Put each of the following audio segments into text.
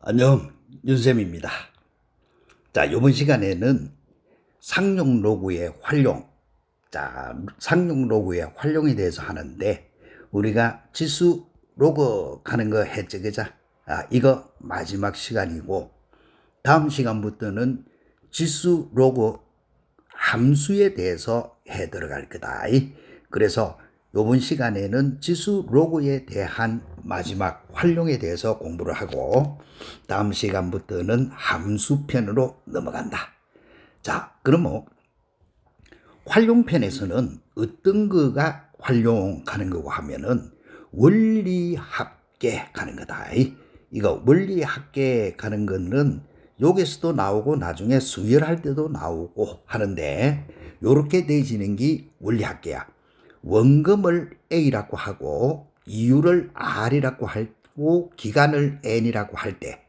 안녕, 윤쌤입니다. 자, 이번 시간에는 상용 로그의 활용, 상용 로그의 활용에 대해서 하는데, 우리가 지수 로그 가는 거 했죠, 그죠? 이거 마지막 시간이고, 다음 시간부터는 지수 로그 함수에 대해서 해 들어갈 거다. 그래서 이번 시간에는 지수 로그에 대한 마지막 활용에 대해서 공부를 하고 다음 시간부터는 함수편으로 넘어간다. 자, 그러면 활용편에서는 어떤 거가 활용하는 거고 하면은 원리합계 가는 거다. 이거 원리합계 가는 거는 여기서도 나오고 나중에 수열할 때도 나오고 하는데 요렇게 되어지는 게 원리합계야. 원금을 A라고 하고 이유를 R이라고 하고 기간을 N이라고 할 때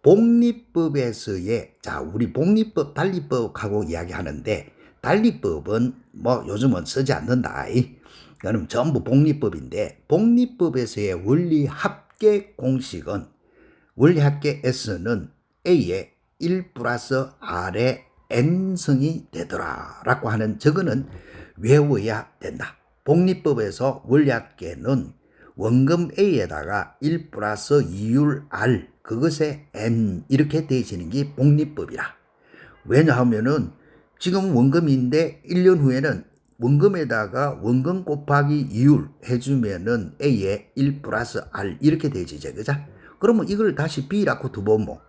복리법에서의 우리 복리법 단리법하고 이야기하는데 단리법은 뭐 요즘은 쓰지 않는다. 그럼 전부 복리법인데 복리법에서의 원리합계 공식은 원리합계 S는 A의 1 플러스 R의 N승이 되더라 라고 하는 저거는 외워야 된다. 복리법에서 원리합계는 원금 A에다가 1 플러스 2율 R 그것에 N 이렇게 되어지는 게 복리법이라. 왜냐하면은 지금 원금인데 1년 후에는 원금에다가 원금 곱하기 2율 해주면은 A에 1 플러스 R 이렇게 되어지죠. 그죠? 그러면 이걸 다시 B라고 두보면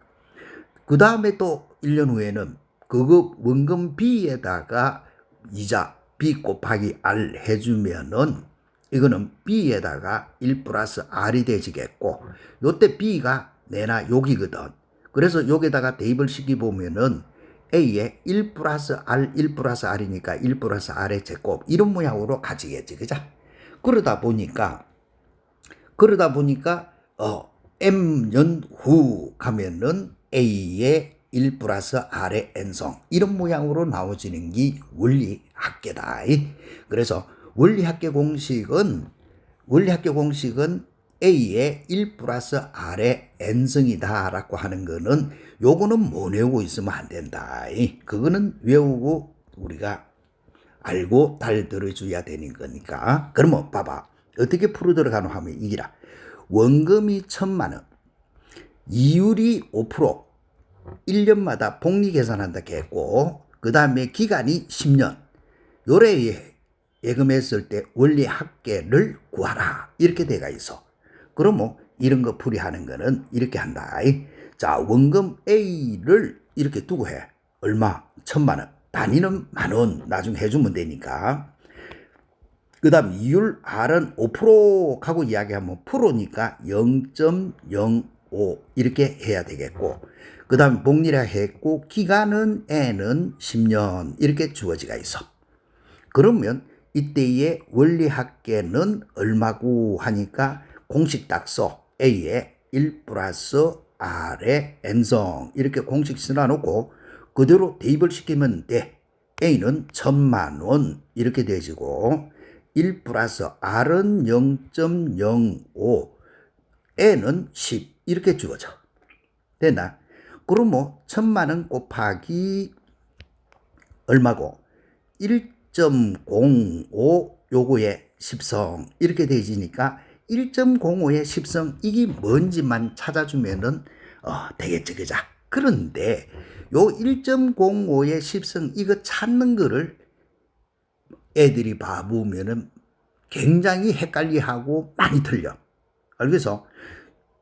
그 다음에 또 1년 후에는 그거 원금 B에다가 이자 B 곱하기 R 해주면은 이거는 B에다가 1 플러스 R이 되지겠고 요때 B가 내나 여기거든. 그래서 여기다가 대입을 시켜보면은 A에 1 플러스 R, 1 플러스 R이니까 1 플러스 R의 제곱 이런 모양으로 가지겠지. 그죠? 그러다 보니까 M년 후 가면은 A의 1 플러스 R의 N성 이런 모양으로 나오지는 게 원리합계다. 그래서 원리합계 공식은 A의 1 플러스 R의 N승이다 라고 하는 거는 요거는 못 외우고 있으면 안 된다. 그거는 외우고 우리가 알고 달 들어줘야 되는 거니까. 그러면 봐봐. 어떻게 풀어 들어가노 하면 이기라. 원금이 1,000만 원, 이율이 5%, 1년마다 복리 계산한다 했고, 그 다음에 기간이 10년. 요래 예금했을 때 원리합계를 구하라. 이렇게 돼가 있어. 그러면 이런 거 풀이하는 거는 이렇게 한다. 자, 원금 A를 이렇게 두고 해. 얼마? 1,000만 원. 단위는 만원 나중에 해주면 되니까. 그 다음 이율 R은 5% 하고 이야기하면 프로니까 0.05 이렇게 해야 되겠고 그 다음 복리라 했고 기간은 N은 10년 이렇게 주어지가 있어. 그러면 이때의 원리합계는 얼마고 하니까 공식 딱 써. A에 1 플러스 R의 N성 이렇게 공식 써놔놓고 그대로 대입을 시키면 돼. A는 1,000만 원 이렇게 되지고 1 플러스 R은 0.05 N은 10 이렇게 주어져. 됐나? 그러면 1,000만 원 곱하기 얼마고? 1.05 요거에 10성 이렇게 되지니까 1.05의 10성 이게 뭔지만 찾아주면은 되겠지. 그죠? 그런데 요 1.05의 10성 이거 찾는 거를 애들이 봐보면은 굉장히 헷갈리하고 많이 틀려. 그래서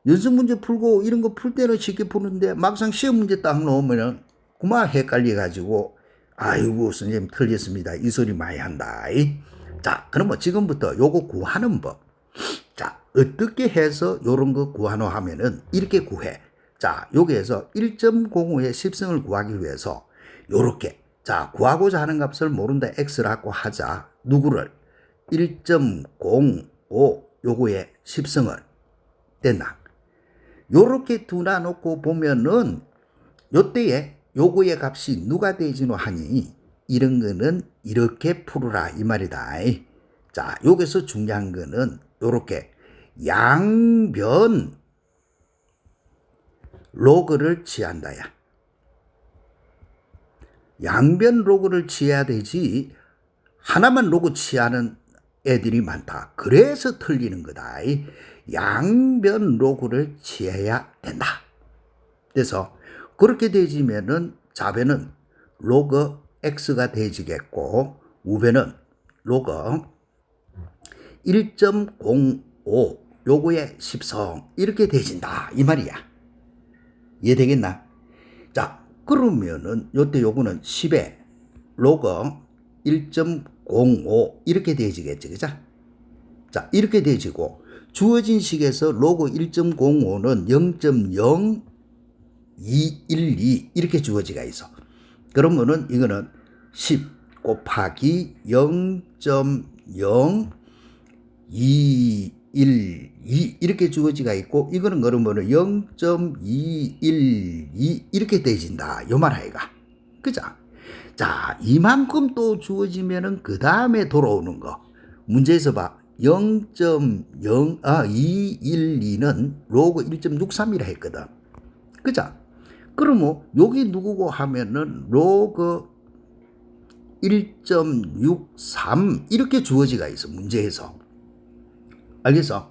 연습 문제 풀고 이런 거 풀 때는 쉽게 푸는데 막상 시험 문제 딱 넣으면은 그만 헷갈려가지고 아이고 선생님 틀렸습니다 이 소리 많이 한다. 자, 그러면 지금부터 요거 구하는 법. 자, 어떻게 해서 요런 거 구하노 하면은 이렇게 구해. 자, 여기에서 1.05의 10승을 구하기 위해서 요렇게 자, 구하고자 하는 값을 모른다 x라고 하자. 누구를? 1.05 요거의 10승을 됐나? 요렇게 두놔놓고 보면은 요때에 요거의 값이 누가 되지노 하니 이런 거는 이렇게 풀어라 이 말이다. 자, 여기서 중요한 거는 요렇게 양변 로그를 취한다야. 양변 로그를 취해야 되지 하나만 로그 취하는 애들이 많다. 그래서 틀리는 거다. 양변 로그를 취해야 된다. 그래서 그렇게 되지면은 좌변은 로그 x가 되지겠고 우변은 로그 1.05 요거의 10성 이렇게 되진다 이 말이야. 이해되겠나? 자 그러면은 요때 요거는 10에 로그 1.05 이렇게 되지겠지 그죠? 자 이렇게 되지고 주어진 식에서 로그 1.05는 0.0212 이렇게 주어지가 있어. 그러면은 이거는 10 곱하기 0.0212 이렇게 주어지가 있고 이거는 그러면은 0.212 이렇게 되진다 요 말 아이가. 그죠? 자 이만큼 또 주어지면은 그 다음에 돌아오는 거 문제에서 봐. 0.212는 로그 1.63이라 했거든. 그죠? 그러면 여기 누구고 하면은 로그 1.63 이렇게 주어지가 있어 문제에서. 알겠어?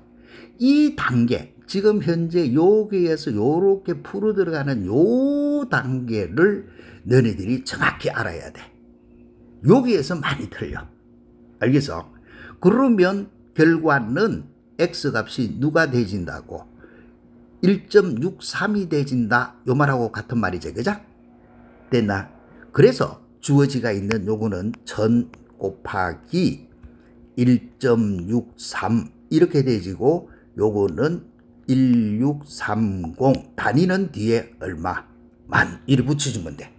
이 단계 지금 현재 여기에서 요렇게 풀어 들어가는 요 단계를 너네들이 정확히 알아야 돼. 여기에서 많이 틀려. 알겠어? 그러면 결과는 x값이 누가 되진다고? 1.63이 되진다 요 말하고 같은 말이지 그죠? 됐나? 그래서 주어지가 있는 요거는 1000 곱하기 1.63 이렇게 되지고 요거는 1630 단위는 뒤에 얼마? 만 이를 붙여주면 돼.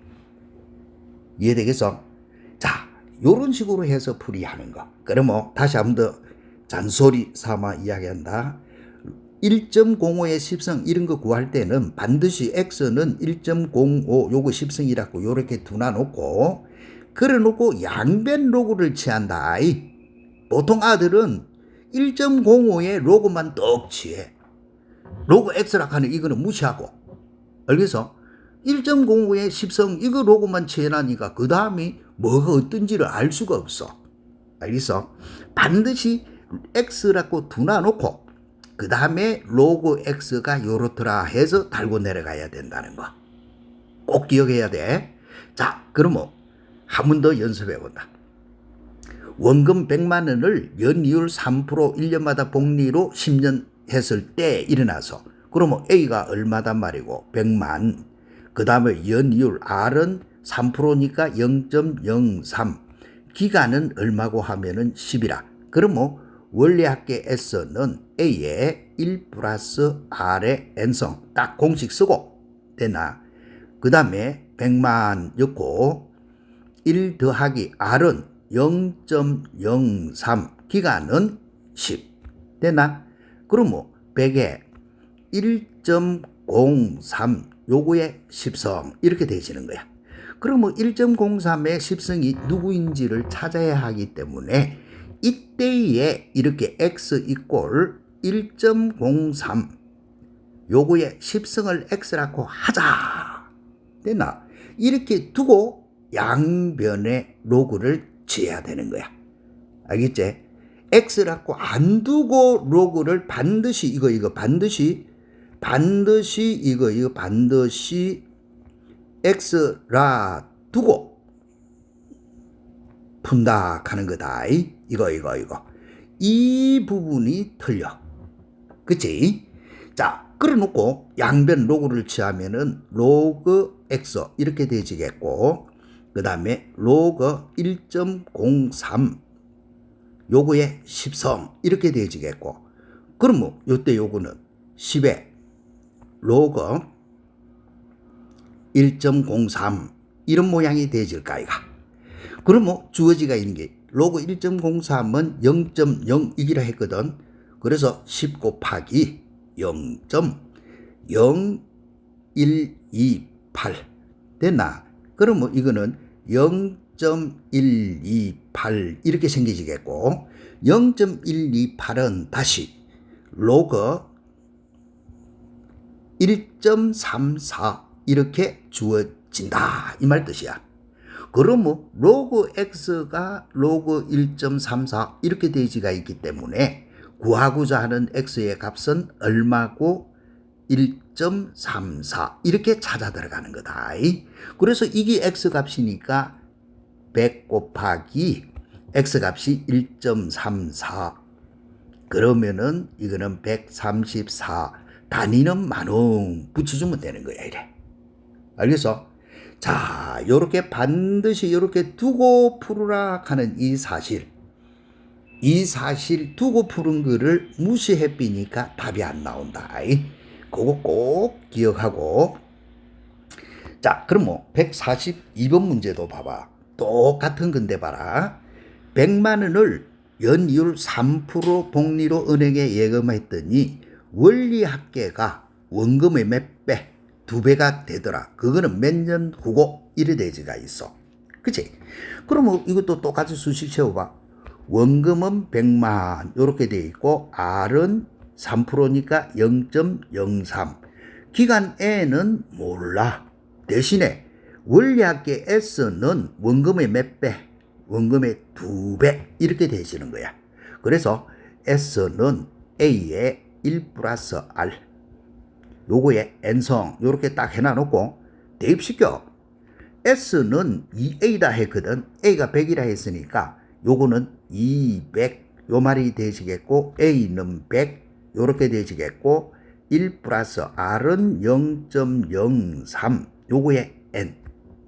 이해되겠어? 자 요런 식으로 해서 풀이하는 거. 그러면 다시 한 번 더 잔소리 삼아 이야기한다. 1.05의 10성 이런 거 구할 때는 반드시 x는 1.05 요거 10성이라고 요렇게 두놔놓고 그래놓고 양변 로그를 취한다. 보통 아들은 1.05의 로그만 떡 취해. 로그 x라 하는 이거는 무시하고. 알겠어? 1.05의 10성 이거 로그만 취해나니까 그 다음이 뭐가 어떤지를 알 수가 없어. 알겠어? 반드시 x라고 두놔놓고 그 다음에 로그 x가 요렇더라 해서 달고 내려가야 된다는 거. 꼭 기억해야 돼. 자, 그러면 한 번 더 연습해 본다. 원금 100만 원을 연이율 3% 1년마다 복리로 10년 했을 때 일어나서 그러면 A가 얼마단 말이고 100만 그 다음에 연이율 R은 3%니까 0.03 기간은 얼마고 하면은 10이라. 그러면 원리학계 S는 A의 1 플러스 R의 N성 딱 공식 쓰고 되나? 그 다음에 100만 였고 1 더하기 R은 0.03 기간은 10 되나? 그러면 100에 1.03 요거의 10성 이렇게 되시는 거야. 그러면 1.03의 10성이 누구인지를 찾아야 하기 때문에 이때에 이렇게 x 이꼴 1.03 요거의 10성을 x라고 하자. 되나? 이렇게 두고 양변의 로그를 취해야 되는 거야. 알겠지? x라고 안 두고 로그를 반드시 이거 반드시 x라 두고 푼다 하는 거다. 이거 이 부분이 틀려. 그치? 자 그래놓고 양변 로그를 취하면은 로그 x 이렇게 되지겠고 그 다음에 로그 1.03 요거의 10성 이렇게 되지겠고 그러면 요때 요거는 10에 로그 1.03 이런 모양이 되질까 이가. 그러면 주어지가 있는 게 로그 1.03은 0.0이기라 했거든. 그래서 10 곱하기 0.0128 됐나? 그러면 이거는 0.128 이렇게 생기지겠고 0.128은 다시 로그 1.34 이렇게 주어진다 이 말 뜻이야. 그러면 로그 x가 로그 1.34 이렇게 되지가 있기 때문에 구하고자 하는 x의 값은 얼마고 1.34 이렇게 찾아 들어가는 거다. 그래서 이게 x 값이니까 100 곱하기 x 값이 1.34 그러면은 이거는 134 단위는 만원 붙여주면 되는 거야. 이래. 알겠어? 자, 요렇게 반드시 요렇게 두고 풀으라 하는 이 사실 두고 푸는 거를 무시해 삐니까 답이 안 나온다. 그거 꼭 기억하고. 자, 그럼 뭐 142번 문제도 봐봐. 똑같은 건데 봐라. 100만 원을 연이율 3% 복리로 은행에 예금했더니 원리합계가 원금의 몇 배? 2배가 되더라. 그거는 몇 년 후고 이래 되지가 있어. 그치? 그러면 이것도 똑같이 수식 세워봐. 원금은 100만 요렇게 돼 있고 R은 3%니까 0.03 기간 N은 몰라. 대신에 원리합계 S는 원금의 몇 배? 원금의 2배 이렇게 되시는 거야. 그래서 S는 A의 1 플러스 R 요거에 N성 요렇게 딱 해놔놓고 대입시켜. S는 2A다 했거든. A가 100이라 했으니까 요거는 200 요 말이 되시겠고 A는 100 요렇게 되시겠고 1 플러스 R은 0.03 요거에 N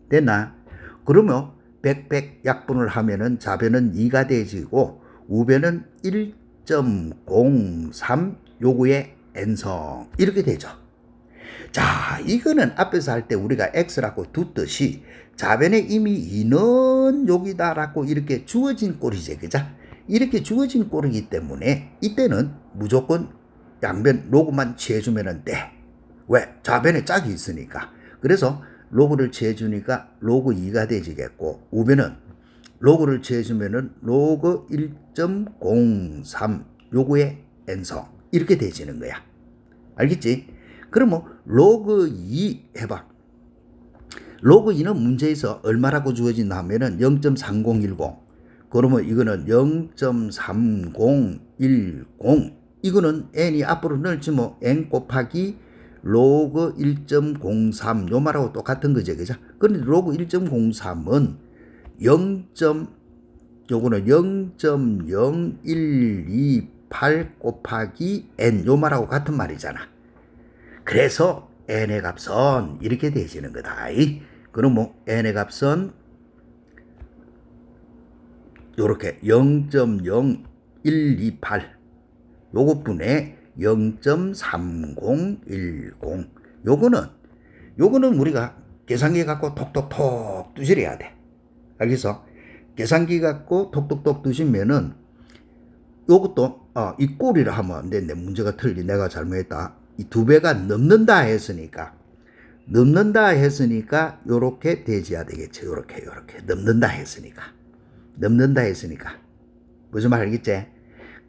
됐나? 그러면 100 약분을 하면은 좌변은 2가 되지고 우변은 1.03 요거에 N성 이렇게 되죠. 자, 이거는 앞에서 할 때 우리가 X라고 뒀듯이 좌변에 이미 2는 여기다라고 이렇게 주어진 꼴이지, 그죠? 이렇게 주어진 꼴이기 때문에 이때는 무조건 양변 로그만 취해주면 돼. 왜? 좌변에 짝이 있으니까. 그래서 로그를 취해주니까 로그 2가 되지겠고 우변은 로그를 취해주면은 로그 1.03 요거의 N성 이렇게 되지는 거야. 알겠지? 그러면 로그 2 해봐. 로그 2는 문제에서 얼마라고 주어진다 하면은 0.3010 그러면 이거는 0.3010 이거는 n이 앞으로 넣을지 뭐 n 곱하기 로그 1.03 요 말하고 똑같은 거죠. 그죠? 그런데 로그 1.03은 0. 요거는 0.0128 곱하기 n 요 말하고 같은 말이잖아. 그래서 n의 값은 이렇게 되시는 거다. 그럼 뭐 n의 값은 요렇게 0.0128 요것분에 0.3010 요거는 우리가 계산기 갖고 톡톡톡 두시려야 돼. 알겠어? 계산기 갖고 톡톡톡 두시면은 요것도 이 꼴이라 하면 내 문제가 틀리 내가 잘못했다. 이 2배가 넘는다 했으니까 요렇게 되지야 되겠지. 요렇게 넘는다 했으니까 무슨 말 알겠지?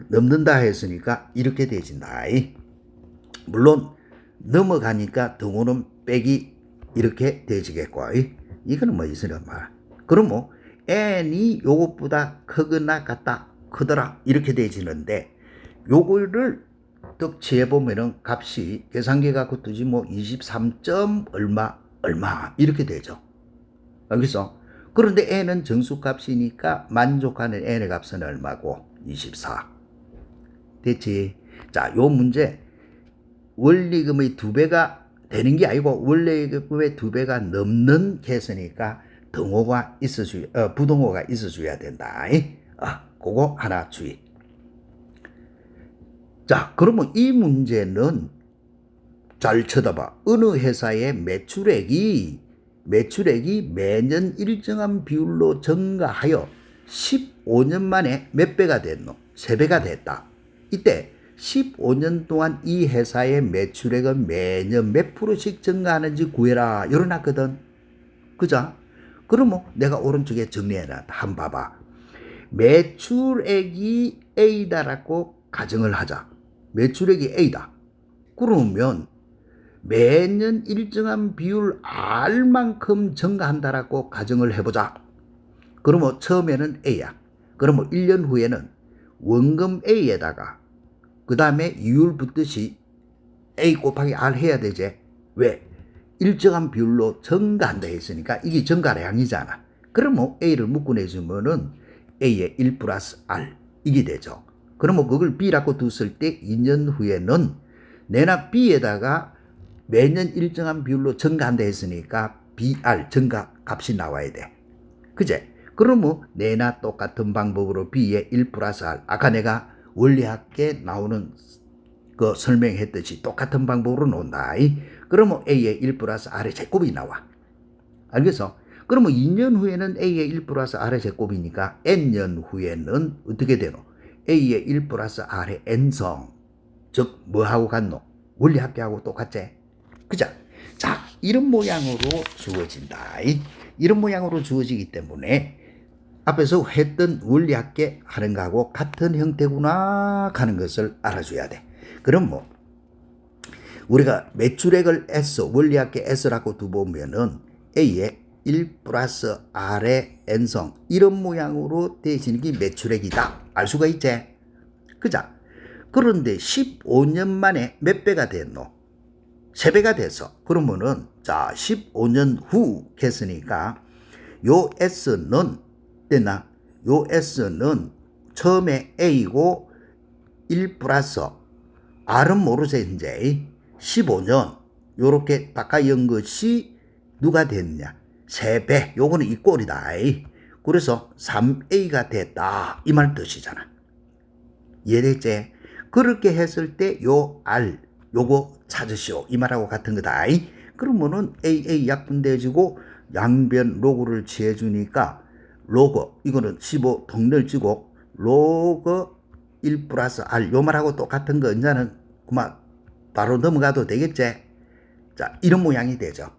넘는다 했으니까 이렇게 되진다. 물론 넘어가니까 등호는 빼기 이렇게 되지겠고 이거는 뭐 있으려 말. 그럼 뭐 n이 요것보다 크거나 같다 크더라 이렇게 되지는데 요거를 딱 취해보면은 값이 계산기 갖고 뜨지 뭐 23. 얼마 이렇게 되죠. 알겠어? 그런데 n은 정수값이니까 만족하는 n의 값은 얼마고 24 됐지? 자, 요 문제 원리금의 2배가 되는 게 아니고 원리금의 2배가 넘는 개수니까 등호가 부등호가 있어줘야 된다. 그거 하나 주의. 자, 그러면 이 문제는 잘 쳐다봐. 어느 회사의 매출액이 매년 일정한 비율로 증가하여 15년 만에 몇 배가 됐노? 3배가 됐다. 이때 15년 동안 이 회사의 매출액은 매년 몇 프로씩 증가하는지 구해라. 이러놨거든. 그죠? 그러면 내가 오른쪽에 정리해놨다. 한번 봐봐. 매출액이 A다라고 가정을 하자. 매출액이 A다. 그러면 매년 일정한 비율 R만큼 증가한다라고 가정을 해보자. 그러면 처음에는 A야. 그러면 1년 후에는 원금 A에다가 그 다음에 이율 붙듯이 A 곱하기 R 해야 되지. 왜? 일정한 비율로 증가한다 했으니까 이게 증가량이잖아. 그러면 A를 묶어내주면은 A의 1 플러스 R 이게 되죠. 그러면 그걸 B라고 뒀을 때 2년 후에는 내나 B에다가 매년 일정한 비율로 증가한다 했으니까 BR 증가 값이 나와야 돼. 그제? 그러면 내나 똑같은 방법으로 B의 1 플러스 R 아까 내가 원리학계 나오는 그 설명했듯이 똑같은 방법으로 논다. 그러면 A의 1 플러스 R의 제곱이 나와. 알겠어? 그러면 2년 후에는 A의 1 플러스 R의 제곱이니까 N년 후에는 어떻게 되노? A의 1 플러스 R의 N성. 즉 뭐하고 같노? 원리학계하고 똑같지? 그죠? 자, 이런 모양으로 주어진다. 이런 모양으로 주어지기 때문에 앞에서 했던 원리학계 하는 거하고 같은 형태구나 하는 것을 알아줘야 돼. 그럼 뭐 우리가 매출액을 S, 원리학계 S라고 두보면은 A의 1 플러스 R의 N성 이런 모양으로 되어지는 게 매출액이다. 알 수가 있지? 그죠? 그런데 15년 만에 몇 배가 됐노? 3배가 돼서 그러면은 자 15년 후 했으니까 요 S는 됐나? 요 S는 처음에 A고 1 플러스 R은 모르죠 이제 15년 요렇게 닦아연 것이 누가 됐냐? 3배 요거는 이 꼴이다. 그래서 3A가 됐다 이 말 뜻이잖아. 이해됐지? 그렇게 했을 때 요 R 요거 찾으시오 이 말하고 같은 거다. 그러면은 AA 약분돼지고 양변 로그를 취해주니까 로그 이거는 15 동렬 찌고 로그 1 플러스 R 요 말하고 똑같은 거 이제는 그만 바로 넘어가도 되겠지? 자 이런 모양이 되죠.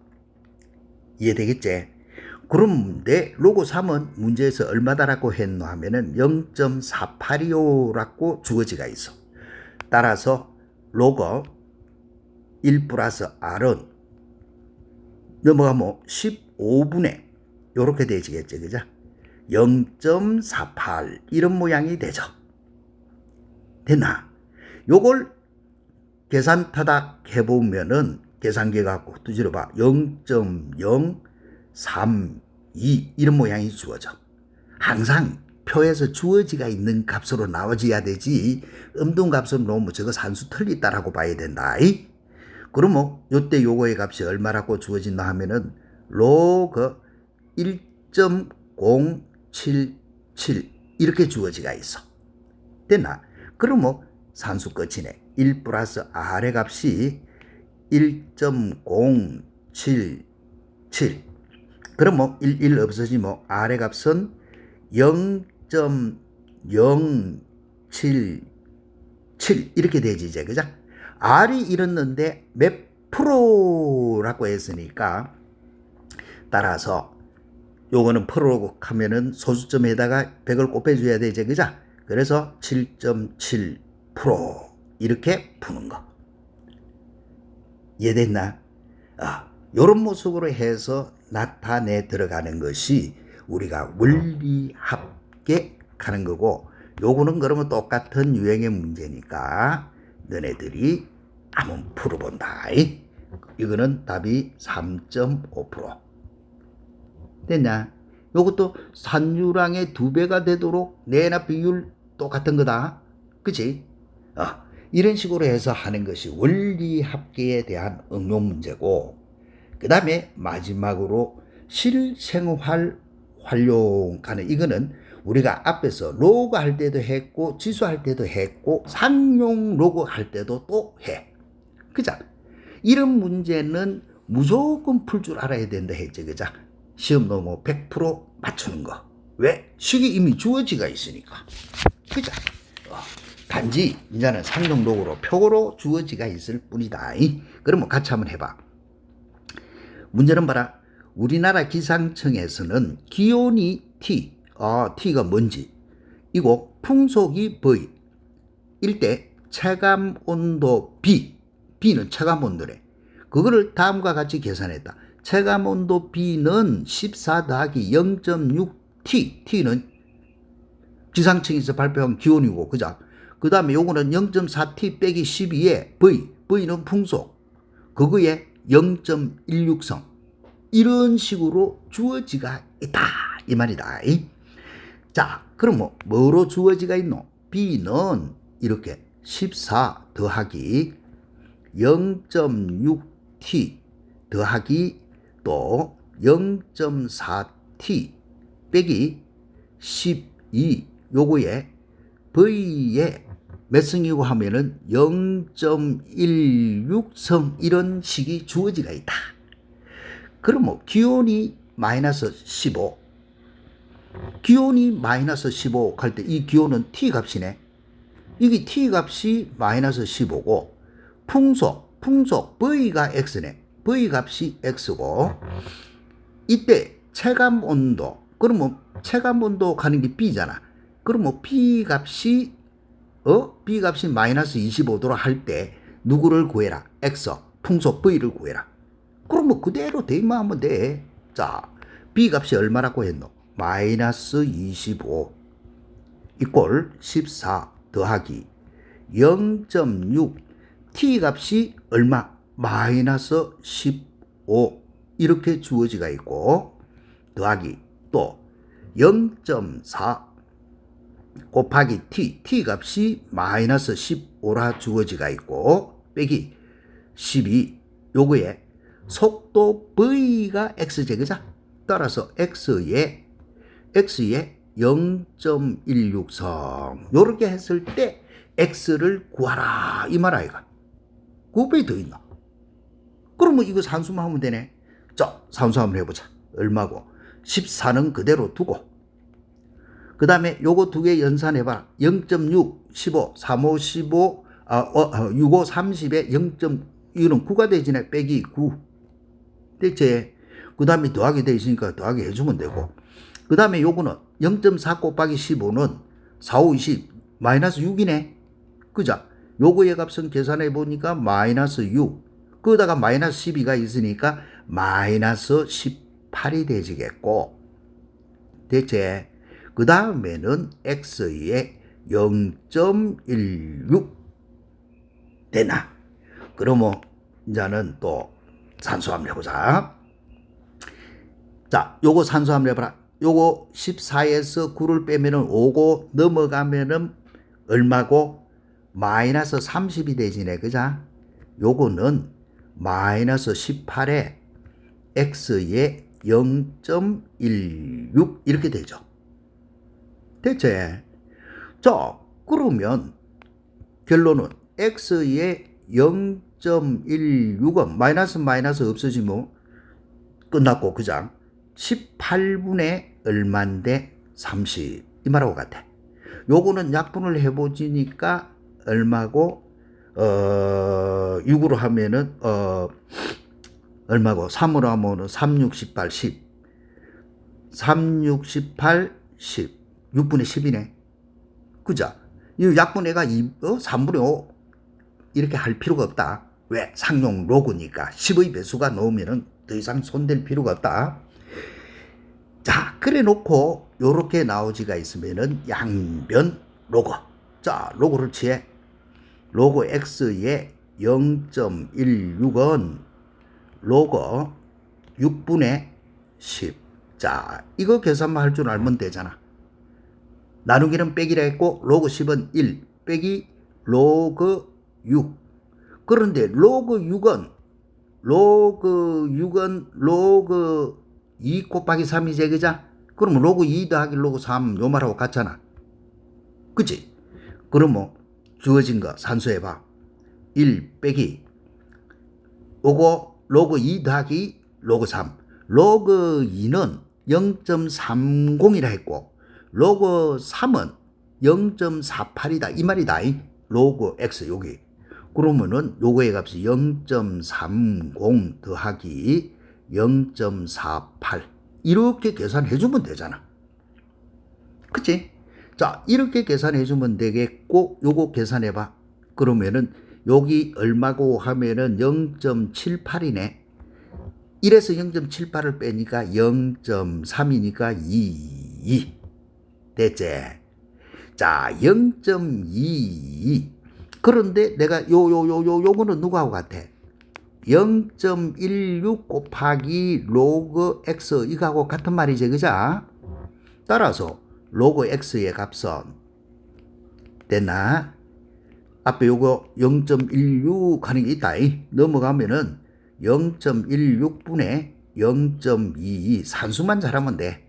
이해되겠지? 그런데 로그 3은 문제에서 얼마다라고 했노 하면은 0.485라고 주어지가 있어. 따라서 로그 1 플러스 R은 넘어가면 15분의 요렇게 되지겠죠. 그죠? 0.48 이런 모양이 되죠. 됐나? 요걸 계산 타닥 해보면은 계산기 갖고 두드려 봐. 0.032 이런 모양이 주어져. 항상 표에서 주어지가 있는 값으로 나와줘야 되지 음둔값으로 놓으면 저거 산수 틀리다라고 봐야 된다. 그러면 요때 요거의 값이 얼마라고 주어진다 하면은 로그 1.077 이렇게 주어지가 있어. 됐나? 그러면 산수 끝이네. 1 플러스 R의 값이 1.077 그러면 1 없어지면 R의 값은 0.077 이렇게 되지 이제 그죠? R이 이랬는데 몇 프로라고 했으니까 따라서 요거는 프로라고 하면은 소수점에다가 100을 곱해줘야 되지 그죠? 그래서 7.7% 이렇게 푸는 거 이해됐나? 요런 모습으로 해서 나타내 들어가는 것이 우리가 원리합계 하는 거고 요거는 그러면 똑같은 유형의 문제니까 너네들이 한번 풀어본다. 이거는 답이 3.5% 됐냐? 요것도 산유량의 2배가 되도록 내나 비율 똑같은 거다. 그치? 이런 식으로 해서 하는 것이 원리합계에 대한 응용 문제고 그 다음에 마지막으로 실생활 활용하는 이거는 우리가 앞에서 로그 할 때도 했고 지수할 때도 했고 상용 로그 할 때도 또 해. 그죠? 이런 문제는 무조건 풀 줄 알아야 된다 했지. 그죠? 시험 넘어 100% 맞추는 거. 왜? 식이 이미 주어지가 있으니까. 그죠? 단지 이제는 상용 로그로 표로 주어지가 있을 뿐이다. 그러면 같이 한번 해봐. 문제는 봐라. 우리나라 기상청에서는 기온이 T, T가 뭔지, 이고 풍속이 V, 일때 체감 온도 B, B는 체감 온도래. 그거를 다음과 같이 계산했다. 체감온도 B는 14 더하기 0.6T. T는 기상청에서 발표한 기온이고, 그죠? 그 다음에 요거는 0.4T 빼기 12에 V. V는 풍속. 그거에 0.16성. 이런 식으로 주어지가 있다. 이 말이다. 자, 그럼 뭐로 주어지가 있노? B는 이렇게 14 더하기 0.6T 더하기 또 0.4T 빼기 12 요거에 V에 몇 성이고 하면은 0.16성 이런 식이 주어지가 있다. 그럼 기온이 마이너스 15 기온이 마이너스 15 할 때 이 기온은 T 값이네. 이게 T 값이 마이너스 15고 풍속 V가 X네. V 값이 X고 이때 체감 온도 그러면 체감 온도 가는 게 B잖아. 그러면 B 값이 마이너스 25도로 할 때 누구를 구해라? X 풍속 V를 구해라. 그러면 그대로 대입만 하면 돼. 자, B 값이 얼마라고 했노? 마이너스 25 이꼴 14 더하기 0.6 T 값이 얼마? 마이너스 15 이렇게 주어지가 있고 더하기 또 0.4 곱하기 T 값이 마이너스 15라 주어지가 있고 빼기 12 요거에 속도 V가 X제 그죠? 따라서 X에 0.16성 요렇게 했을 때 X를 구하라 이 말 아이가. 그거에 더 있나? 그러면 이거 산수만 하면 되네. 자, 산수 한번 해보자. 얼마고? 14는 그대로 두고 그 다음에 요거 두 개 연산해봐라. 0.6, 15, 35, 15, 65, 30에 0. 이거는 9가 되지네. 빼기 9. 대체 그 다음에 더하기 돼 있으니까 더하기 해주면 되고 그 다음에 요거는 0.4 곱하기 15는 4, 5, 20 마이너스 6이네. 그죠? 요거의 값은 계산해 보니까 마이너스 6 그거다가 마이너스 12가 있으니까 마이너스 18이 되지겠고 대체 그 다음에는 X에 0.16 되나? 그러면 이제는 또 산수 한번 해보자. 자, 요거 산수 한번 해봐라. 요거 14에서 9를 빼면은 5고 넘어가면은 얼마고? 마이너스 30이 되지네. 그자? 요거는 마이너스 18에 X에 0.16 이렇게 되죠. 대체 자, 그러면 결론은 X에 0.16은 마이너스 없어지면 끝났고 그장 18분의 얼만데 30 이 말하고 같아. 요거는 약분을 해보지니까 얼마고 6으로 하면은 얼마고 3으로 하면은 3, 6, 18, 10 3, 6, 18, 10 6분의 10이네. 그죠? 이 약분해가 3분의 5 이렇게 할 필요가 없다. 왜? 상용 로그니까 10의 배수가 넣으면은 더 이상 손댈 필요가 없다. 자, 그래 놓고 요렇게 나오지가 있으면은 양변 로그. 자, 로그를 취해. 로그 X에 0.16은 로그 6분의 10. 자, 이거 계산만 할 줄 알면 되잖아. 나누기는 빼기라 했고 로그 10은 1 빼기 로그 6. 그런데 로그 6은 로그 2 곱하기 3이제 그자? 그러면 로그 2 더하기 로그 3 요 말하고 같잖아. 그치? 그러면 주어진 거 산수해봐. 1 빼기 요거 로그 2 더하기 로그 3. 로그 2는 0.30이라 했고 로그 3은 0.48이다 이 말이다. 로그 X 여기. 그러면은 요거의 값이 0.30 더하기 0.48 이렇게 계산해 주면 되잖아. 그치? 자, 이렇게 계산해 주면 되겠고 요거 계산해 봐. 그러면은 여기 얼마고 하면은 0.78이네. 1에서 0.78을 빼니까 0.3이니까 2. 됐지? 자, 0.22. 그런데 내가 요거는 누구하고 같아? 0.16 곱하기 로그 x 이거하고 같은 말이지, 그자? 따라서 로그 x의 값은 됐나? 앞에 요거 0.16 하는 게 있다. 넘어가면은 0.16분의 0.22 산수만 잘하면 돼.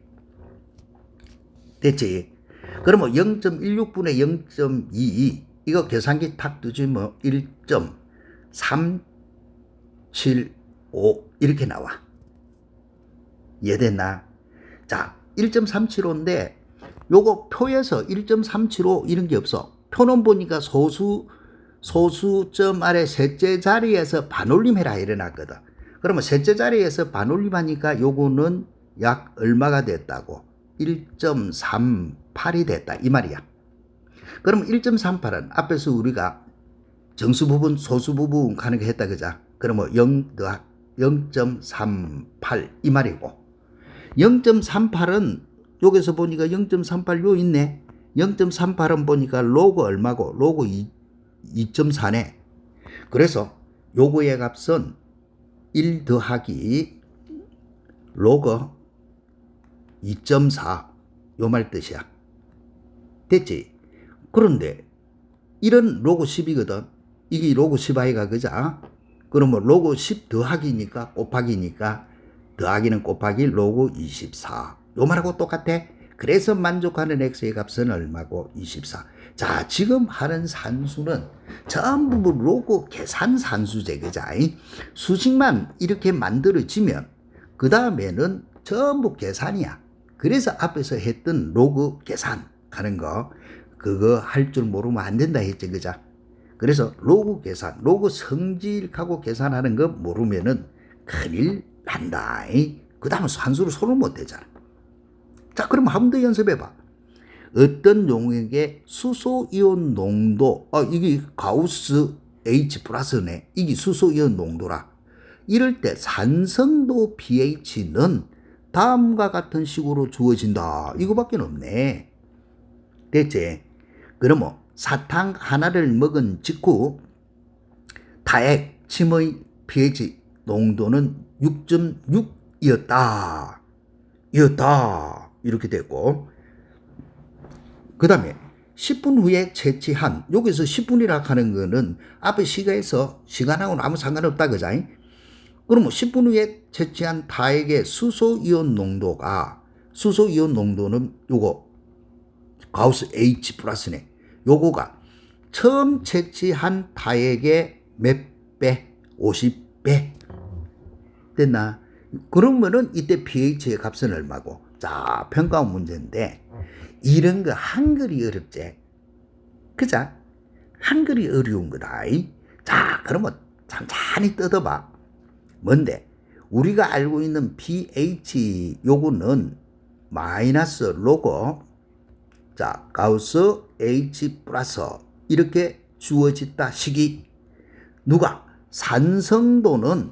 됐지? 그러면 0.16분의 0.22 이거 계산기 탁 뜨지 뭐 1.375 이렇게 나와. 이해됐나? 자, 1.375인데 요거 표에서 1.375 이런 게 없어. 표는 보니까 소수점 아래 셋째 자리에서 반올림 해라 이래놨거든. 그러면 셋째 자리에서 반올림 하니까 요거는 약 얼마가 됐다고? 1.38이 됐다 이 말이야. 그럼 1.38은 앞에서 우리가 정수 부분 소수 부분 가는 거 했다 그자. 그러면 0.38 이 말이고 0.38은 여기서 보니까 0.38 요 있네. 0.38은 보니까 로그 얼마고? 로그 2.4네. 그래서 요거의 값은 1 더하기 로그 2.4 요 말 뜻이야. 됐지? 그런데 이런 로그 10이거든. 이게 로그 10i가 그자? 그러면 로그 10 더하기니까 곱하기니까 더하기는 곱하기 로그 24 요 말하고 똑같아. 그래서 만족하는 x의 값은 얼마고? 24. 자, 지금 하는 산수는 전부 로그 계산 산수제 그자? 수식만 이렇게 만들어지면 그 다음에는 전부 계산이야. 그래서 앞에서 했던 로그 계산 하는 거 그거 할 줄 모르면 안 된다 했지 그자? 그래서 로그 계산, 로그 성질하고 계산하는 거 모르면은 큰일 난다. 그 다음에 산수를 손을 못 대잖아. 자, 그럼 한 번 더 연습해봐. 어떤 용액의 수소이온 농도, 이게 가우스 H 플러스네. 이게 수소이온 농도라. 이럴 때 산성도 pH는 다음과 같은 식으로 주어진다. 이거밖에 없네. 됐지? 그러면 사탕 하나를 먹은 직후 타액 침의 pH 농도는 6.6이었다. 이렇게 됐고 그 다음에 10분 후에 채취한 여기서 10분이라 하는 거는 앞에 시간하고는 아무 상관없다 그자? 그러면 10분 후에 채취한 타액의 수소이온 농도는 요거 가우스 H 플러스네. 요거가 처음 채취한 타액의 몇 배? 50배. 됐나? 그러면은 이때 pH의 값은 얼마고? 자, 평가 문제인데 이런 거 한글이 어렵지. 그자? 한글이 어려운 거다. 자, 그러면 잠깐히 뜯어봐. 뭔데? 우리가 알고 있는 pH 요거는 마이너스 로그 자, 가우스 H 플러스 이렇게 주어졌다 식이 누가? 산성도는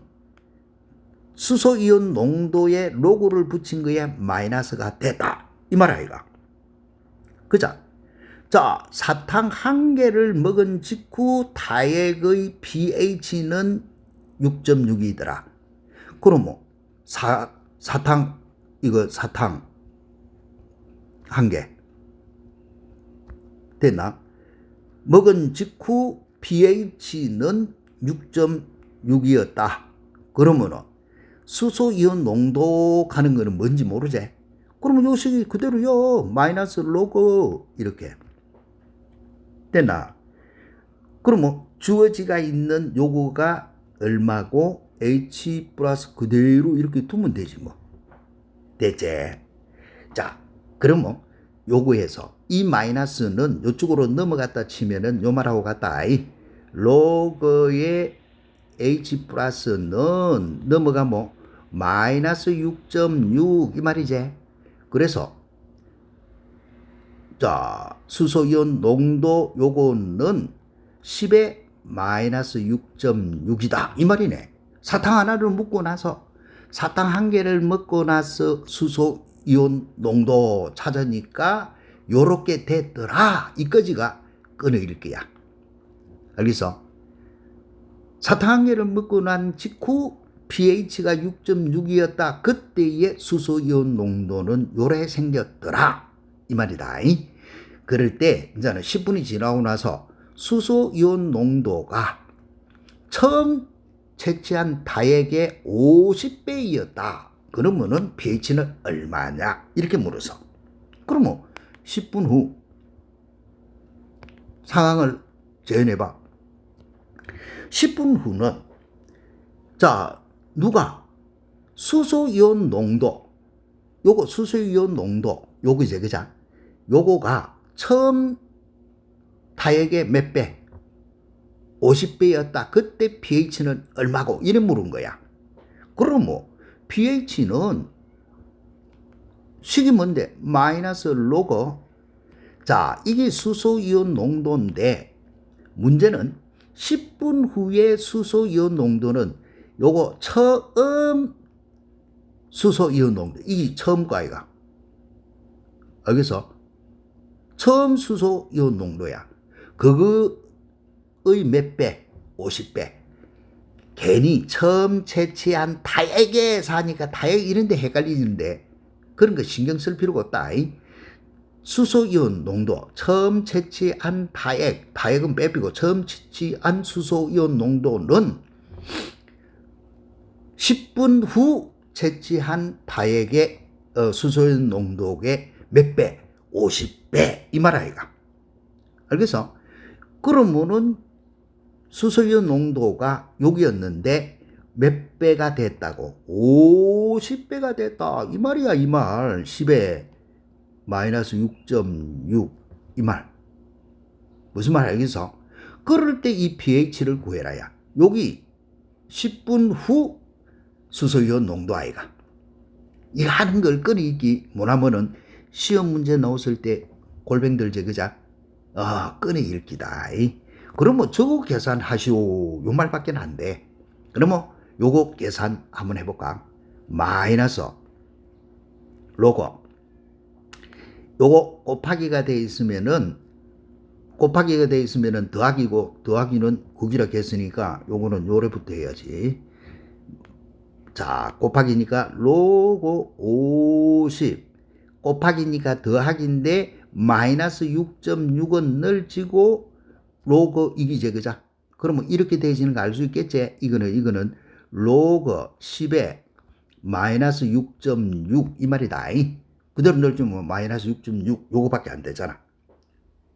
수소이온 농도에 로그를 붙인 거에 마이너스가 됐다. 이 말 아이가. 그자? 자, 사탕 한 개를 먹은 직후 타액의 pH는 6.6이더라. 그러면 사탕 한 개. 됐나? 먹은 직후 pH는 6.6이었다. 그러면은 수소이온 농도 가는 거는 뭔지 모르지? 그러면 요 식이 그대로요. 마이너스 로그 이렇게. 됐나? 그러면 주어지가 있는 요거가 얼마고 H 플러스 그대로 이렇게 두면 되지 뭐. 됐지? 자, 그러면 요거에서 이 마이너스는 요쪽으로 넘어갔다 치면은 요 말하고 같다. 로그의 H 플러스는 넘어가면 마이너스 6.6 이 말이지. 그래서 자, 수소이온 농도 요거는 10의 마이너스 6.6이다. 이 말이네. 사탕 하나를 먹고 나서 사탕 한 개를 먹고 나서 수소 이온 농도 찾으니까 요렇게 됐더라. 이까지가 끈의 읽기야. 알겠어? 사탕 한 개를 먹고 난 직후 pH가 6.6이었다. 그때의 수소 이온 농도는 요래 생겼더라. 이 말이다. 그럴 때 이제는 10분이 지나고 나서 수소 이온 농도가 처음 채취한 다액의 50배이었다. 그러면은 pH는 얼마냐? 이렇게 물어서. 그러면 10분 후 상황을 재현해봐. 10분 후는 자, 누가 수소이온 농도, 요거 수소이온 농도, 요거 이제 그자, 요거가 처음 다액의 몇 배? 50배였다. 그때 pH는 얼마고? 이래 물은 거야. 그럼 뭐 pH는 식이 뭔데? 마이너스 로그. 자, 이게 수소이온 농도인데 문제는 10분 후에 수소이온 농도는 요거 처음 수소이온 농도. 이게 처음 거 아이가. 여기서 처음 수소이온 농도야. 그거의 몇 배? 50배. 괜히 처음 채취한 다액에 사니까 다액 이런데 헷갈리는데 그런 거 신경 쓸 필요가 없다. 수소이온 농도, 처음 채취한 다액은 빼비고 처음 채취한 수소이온 농도는 10분 후 채취한 다액의 수소이온 농도의 몇 배? 50배. 이 말 아이가. 알겠어? 그러면은 수소이온 농도가 여기였는데 몇 배가 됐다고? 50배가 됐다. 이 말이야, 이 말. 10에 마이너스 6.6. 이 말. 무슨 말 알겠어? 그럴 때 이 pH를 구해라야. 여기 10분 후 수소이온 농도 아이가. 이 하는 걸 끈이기 못하면은 시험 문제 나왔을 때 골뱅들 그자? 끈이 읽기다. 그러면 저거 계산하시오. 요 말밖에 안 돼. 그러면 요거 계산 한번 해볼까? 마이너스 로그. 요거 곱하기가 돼 있으면은 더하기고 더하기는 국이라고 했으니까 요거는 요래부터 해야지. 자, 곱하기니까 로그 50 곱하기니까 더하기인데 마이너스 6.6은 널지고 로그 이기제 그자. 그러면 이렇게 되지는 거 알 수 있겠지. 이거는 로그 10에 마이너스 6.6 이 말이다. 그대로 널주면 마이너스 6.6 요거밖에 안 되잖아.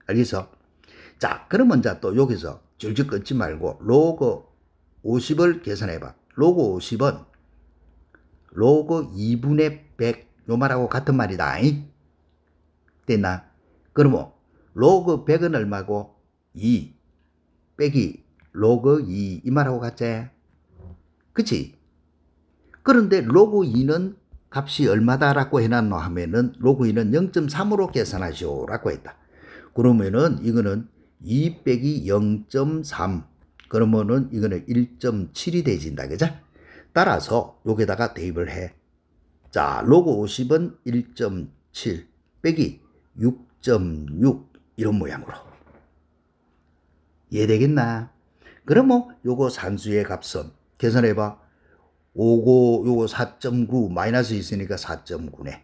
알겠어? 자, 그러면 자 또 여기서 줄줄 끊지 말고 로그 50을 계산해봐. 로그 50은 로그 2분의 100 요 말하고 같은 말이다. 됐나? 그러면 로그 100은 얼마고? 2 빼기 로그 2 이 말하고 같지? 그치? 그런데 로그 2는 값이 얼마다라고 해놨노 하면은 로그 2는 0.3으로 계산하시오라고 했다. 그러면은 이거는 2 빼기 0.3 그러면은 이거는 1.7이 되진다. 그죠? 따라서 여기다가 대입을 해. 자, 로그 50은 1.7 빼기 6.6 이런 모양으로. 이해되겠나? 그러면 요거 산수의 값은 계산해봐. 5고 요거 4.9 마이너스 있으니까 4.9네.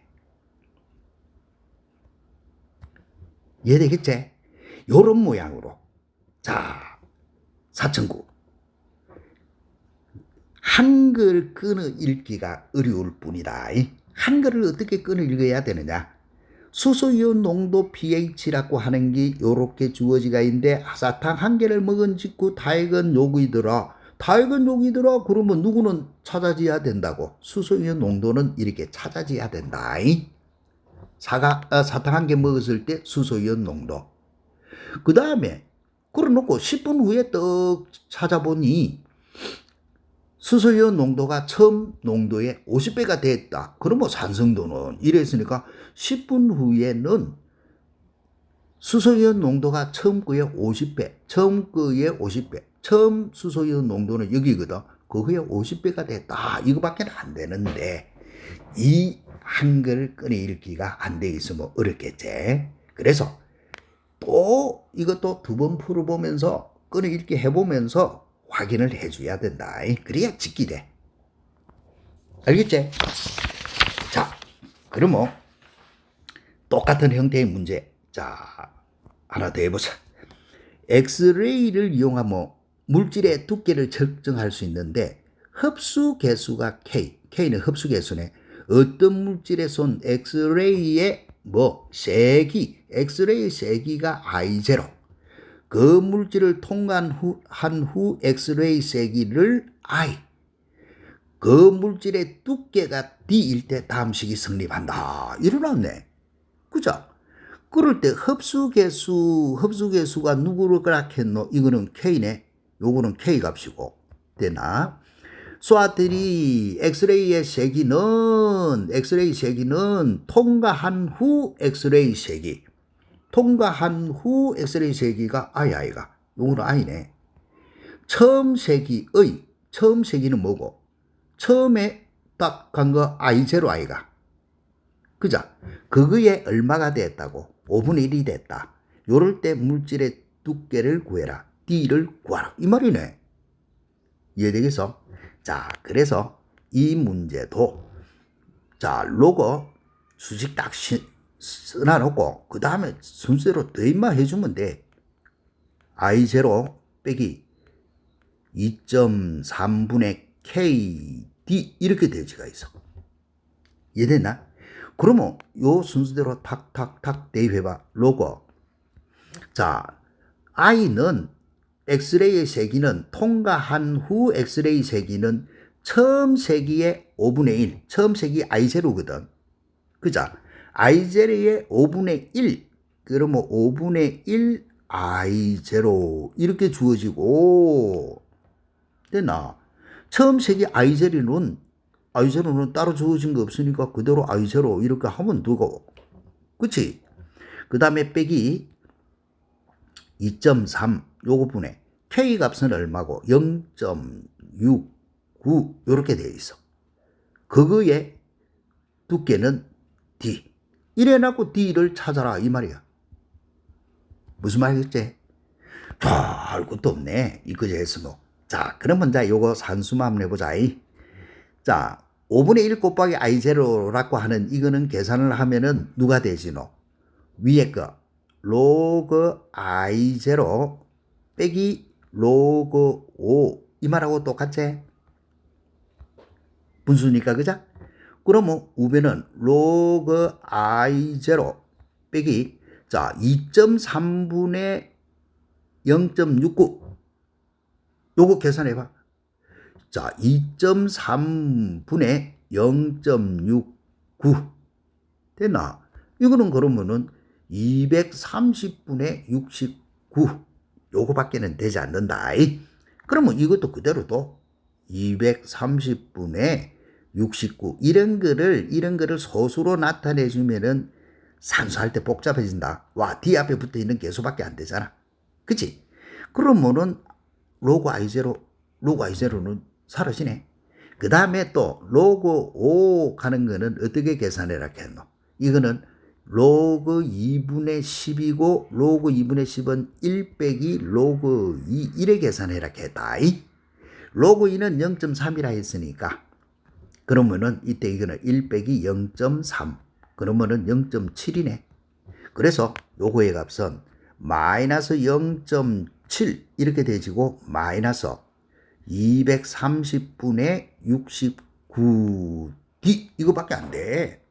이해되겠지? 요런 모양으로. 자, 4.9. 한글 끈을 읽기가 어려울 뿐이다. 한글을 어떻게 끈을 읽어야 되느냐? 수소이온 농도 pH라고 하는 게 요렇게 주어지가 있는데 사탕 한 개를 먹은 직후 다액은 여기더라. 그러면 누구는 찾아져야 된다고? 수소이온 농도는 이렇게 찾아져야 된다. 사탕 한 개 먹었을 때 수소이온 농도. 그 다음에 그래놓고 10분 후에 떡 찾아보니 수소이온 농도가 처음 농도의 50배가 됐다. 그러면 산성도는 이랬으니까 10분 후에는 수소이온 농도가 처음 거의 50배, 처음 거의 50배. 처음 수소이온 농도는 여기거든. 그거에 50배가 됐다. 이거밖에 안 되는데 이 한글 꺼내읽기가 안 돼 있으면 어렵겠지. 그래서 또 이것도 두 번 풀어보면서 꺼내읽기 해보면서 확인을 해줘야 된다. 그래야 직기 돼. 알겠지? 자, 그러면 똑같은 형태의 문제. 자, 하나 더 해보자. 엑스레이를 이용하면 물질의 두께를 측정할 수 있는데 흡수 개수가 K, K는 흡수 개수네. 어떤 물질에 쏜 엑스레이의 세기, 엑스레이 세기가 I0. 그 물질을 통과한 후 엑스레이 세기를 I. 그 물질의 두께가 D일 때 다음 식이 성립한다. 이러놨네. 그죠? 그럴 때 흡수계수가 누구를 그락했노? 이거는 K네. 요거는 K 값이고. 되나? 쏘아들이 엑스레이 세기는 통과한 후 엑스레이 세기. 통과한 후 엑스레이 세기가 I가. 요거는 I네. 처음 세기는 뭐고? 처음에 딱 간 거 I0 I가. 그죠? 그거에 얼마가 됐다고? 5분의 1이 됐다. 요럴 때 물질의 두께를 구해라. D를 구하라. 이 말이네. 이해되겠어? 자, 그래서 이 문제도 자, 로고 수식 딱 써놔놓고 그 다음에 순서대로 더임만 해주면 돼. I0 빼기 2.3분의 KD 이렇게 되지가 있어. 이해됐나? 그러면 요 순서대로 탁탁탁 대입해봐. 로고. 자, I는 엑스레이의 세기는 통과한 후 엑스레이 세기는 처음 세기의 5분의 1. 처음 세기 I0거든. 그죠? I0의 5분의 1. 그러면 5분의 1 I0 이렇게 주어지고 됐나? 처음 세기 I0는 따로 주어진 거 없으니까 그대로 I0 이렇게 하면 되고. 그치? 그 다음에 빼기 2.3 요거 분의 K 값은 얼마고 0.69 요렇게 되어 있어. 그거의 두께는 D. 이래놓고 D를 찾아라 이 말이야. 무슨 말이겠지? 별 것도 없네. 이거지 했으면. 자, 그러면 자 요거 산수만 한번 해보자. 자, 5분의 1 곱하기 I0라고 하는 이거는 계산을 하면은 누가 되지노? 위에 거 로그 I0 빼기 로그 5 이 말하고 똑같지? 분수니까 그죠? 그러면 우변은 로그 I0 빼기 자 2.3분의 0.69 요거 계산해봐. 자 2.3분의 0.69 됐나? 이거는 그러면은 230분의 69 요거밖에는 되지 않는다. 그러면 이것도 그대로도 230분의 69 이런 거를 소수로 나타내 주면은 산수할 때 복잡해진다. 와, D 앞에 붙어 있는 개수밖에 안 되잖아. 그치? 그러면은 로그 I0는 사라지네. 그 다음에 또 로그 5 가는 거는 어떻게 계산해라 했노? 이거는 로그 2분의 10이고 로그 2분의 10은 1 빼기 로그 2 이래 계산해라 했다. 로그 2는 0.3이라 했으니까 그러면은 이때 이거는 1 빼기 0.3 그러면은 0.7이네. 그래서 요거의 값은 마이너스 0.7 이렇게 되지고 마이너스 230분의 69D 이거밖에 안 돼.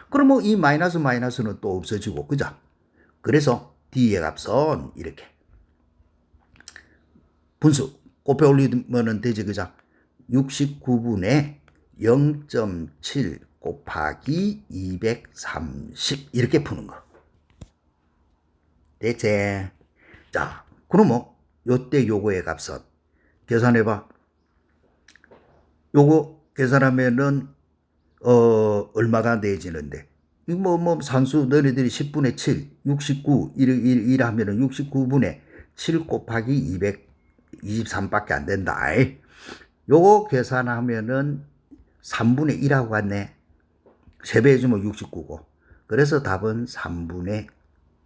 그러면 이 마이너스는 또 없어지고 그죠? 그래서 D의 값은 이렇게 분수 곱해 올리면 되지 그죠? 69분의 0.7 곱하기 230 이렇게 푸는 거. 됐지? 자, 그러면 요때 요거의 값은 계산해봐. 요거 계산하면은 얼마가 내지는데 이거 산수 너희들이 10분의 7 69 이라면은 69분의 7 곱하기 23밖에 안 된다. 요거 계산하면은 3분의 1하고 같네. 3배 해주면 69고. 그래서 답은 3분의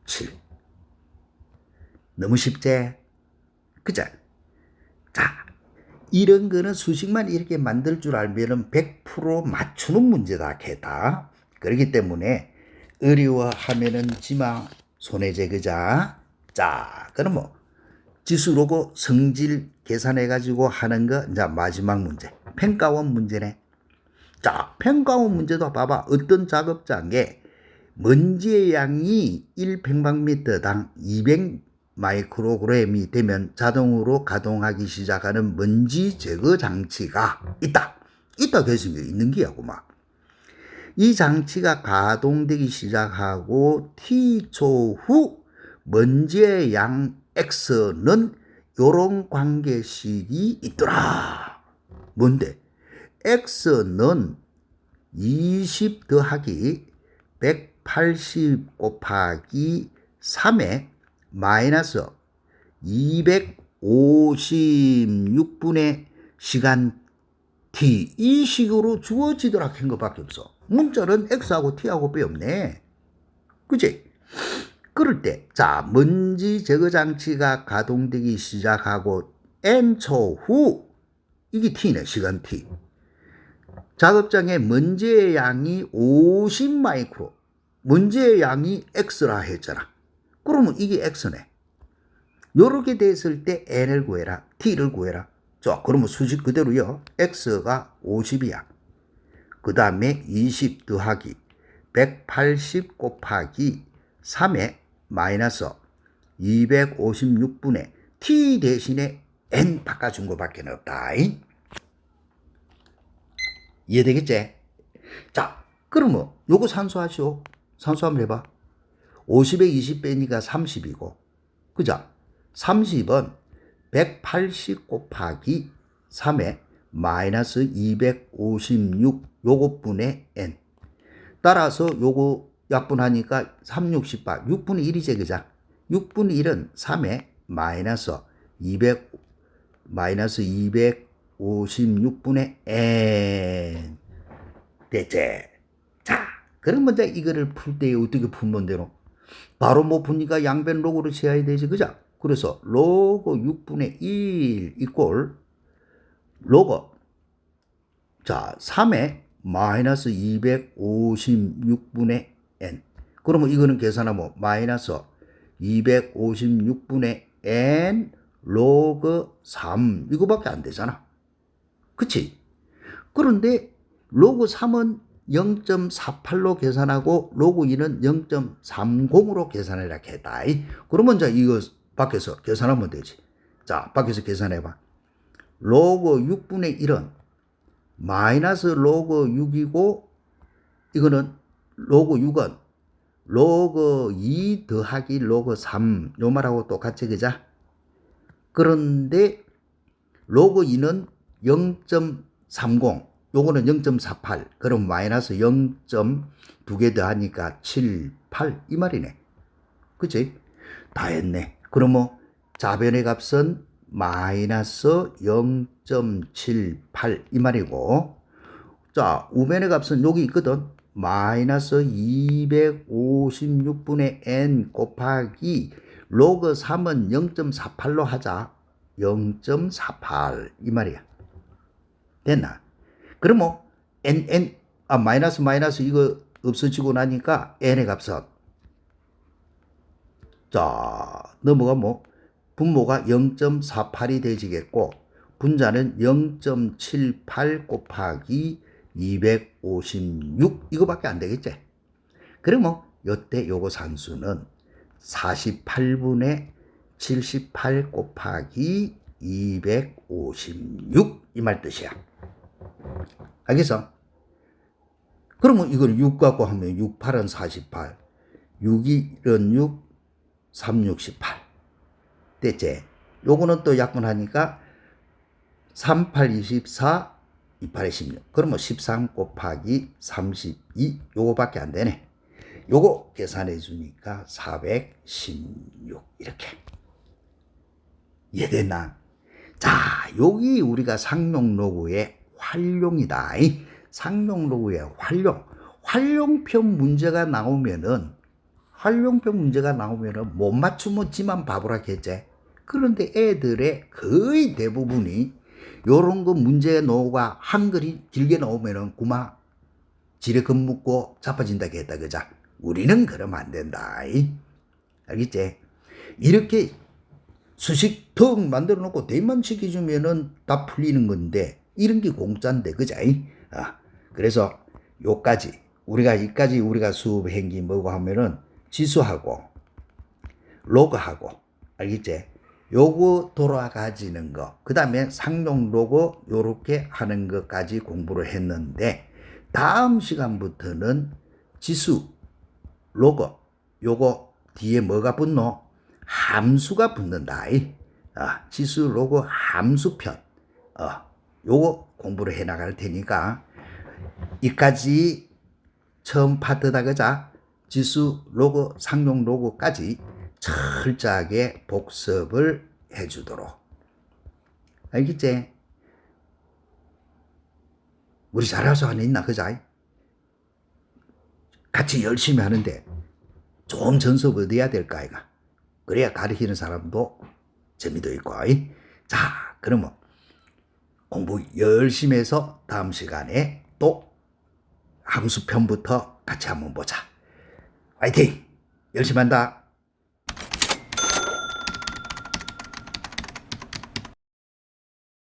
7. 너무 쉽지? 그죠? 자, 이런 거는 수식만 이렇게 만들 줄 알면은 100% 맞추는 문제다, 개다. 그렇기 때문에 어려워하면은 지마 손해제, 그자. 자, 그럼 뭐 지수로고 성질 계산해가지고 하는 거, 이제 마지막 문제. 평가원 문제네. 자, 평가원 문제도 봐봐. 어떤 작업장에 먼지의 양이 1평방미터당 200 마이크로그램이 되면 자동으로 가동하기 시작하는 먼지 제거 장치가 있다. 있다 계신 게 있는 기야구만. 이 장치가 가동되기 시작하고 T초 후 먼지의 양 X는 요런 관계식이 있더라. 뭔데? X는 20 더하기 180 곱하기 3에 마이너스 256분의 시간 t, 이 식으로 주어지더라 한 것밖에 없어. 문자는 x하고 t하고 빼없네. 그치? 그럴 때, 자, 먼지 제거 장치가 가동되기 시작하고 n초 후, 이게 t네, 시간 t. 작업장에 먼지의 양이 50 마이크로, 먼지의 양이 x라 했잖아. 그러면 이게 x네. 요렇게 됐을 때 n을 구해라, t를 구해라. 자, 그러면 수식 그대로요. x가 50이야. 그 다음에 20 더하기 180 곱하기 3에 마이너스 256분의 t 대신에 n 바꿔준 것밖에 없다. 이해되겠지? 자, 그러면 요거 산수하시오. 산수 한번 해봐. 50에 20 빼니까 30이고, 그죠? 30은 180 곱하기 3에 마이너스 256 요것분의 n. 따라서 요거 약분하니까 3, 60바 6분의 1이지, 그죠? 6분의 1은 3에 마이너스 256분의 n. 됐지? 자, 그럼 먼저 이거를 풀 때 어떻게 풀면 되노? 바로 못 푸니까 양변 로그로 세야 되지, 그죠? 그래서 로그 6분의 1 이꼴 로그, 자, 3에 마이너스 256분의 n. 그러면 이거는 계산하면 마이너스 256분의 n 로그 3 이거밖에 안 되잖아. 그치? 그런데 로그 3은 0.48로 계산하고 로그 2는 0.30으로 계산해라 했다. 그러면 자, 이거 밖에서 계산하면 되지. 자, 밖에서 계산해봐. 로그 6분의 1은 마이너스 로그 6이고, 이거는 로그 6은 로그 2 더하기 로그 3, 요 말하고 똑같이, 그자? 그런데 로그 2는 0.30, 요거는 0.48, 그럼 마이너스 0.2개 더하니까 7, 8, 이 말이네. 그치? 다 했네. 그러면 자변의 값은 마이너스 0.78 이 말이고, 자, 우변의 값은 여기 있거든. 마이너스 256분의 n 곱하기 로그 3은 0.48로 하자. 0.48 이 말이야. 됐나? 그러면 마이너스 이거 없어지고 나니까 n의 값은, 자, 넘어가 뭐 분모가 0.48이 되지겠고, 분자는 0.78 곱하기 256 이거밖에 안 되겠지. 그러면 요때 요거 산수는 48분의 78 곱하기 256 이 말 뜻이야. 알겠어? 그러면 이걸 6 갖고 하면 6, 8은 48, 6, 1은 6, 3, 6, 18. 됐지? 요거는 또 약분하니까 3, 8, 24, 2, 8, 16. 그러면 13 곱하기 32 요거밖에 안 되네. 요거 계산해 주니까 416 이렇게. 이해됐나? 자, 여기 우리가 상용로구의 활용이다. 상용로구의 활용. 활용편 문제가 나오면은 못 맞추면 지만 바보라겠지. 그런데 애들의 거의 대부분이 요런 거 문제 나오가 한글이 길게 나오면은 구마 지레 겁묻고 자빠진다고 했다 그자. 우리는 그러면 안 된다. 알겠지? 이렇게 수식 턱 만들어 놓고 대만 시켜주면은 다 풀리는 건데 이런 게 공짜인데 그자. 그래서 요까지 이까지 우리가 수업한 게 뭐고 하면은 지수하고 로그하고 알겠지? 요거 돌아가지는 거, 그 다음에 상용 로고 요렇게 하는 것까지 공부를 했는데 다음 시간부터는 지수, 로고 요거 뒤에 뭐가 붙노? 함수가 붙는다. 지수, 로고, 함수편 요거 공부를 해 나갈 테니까 이까지 처음 파트다 그자. 지수, 로고, 상용 로고까지 철저하게 복습을 해주도록. 알겠지? 우리 잘할 수 하나 있나 그자? 같이 열심히 하는데 좀 전수 얻어야 될까 아이가? 그래야 가르치는 사람도 재미도 있고. 자, 그러면 공부 열심히 해서 다음 시간에 또 함수편부터 같이 한번 보자. 화이팅! 열심히 한다.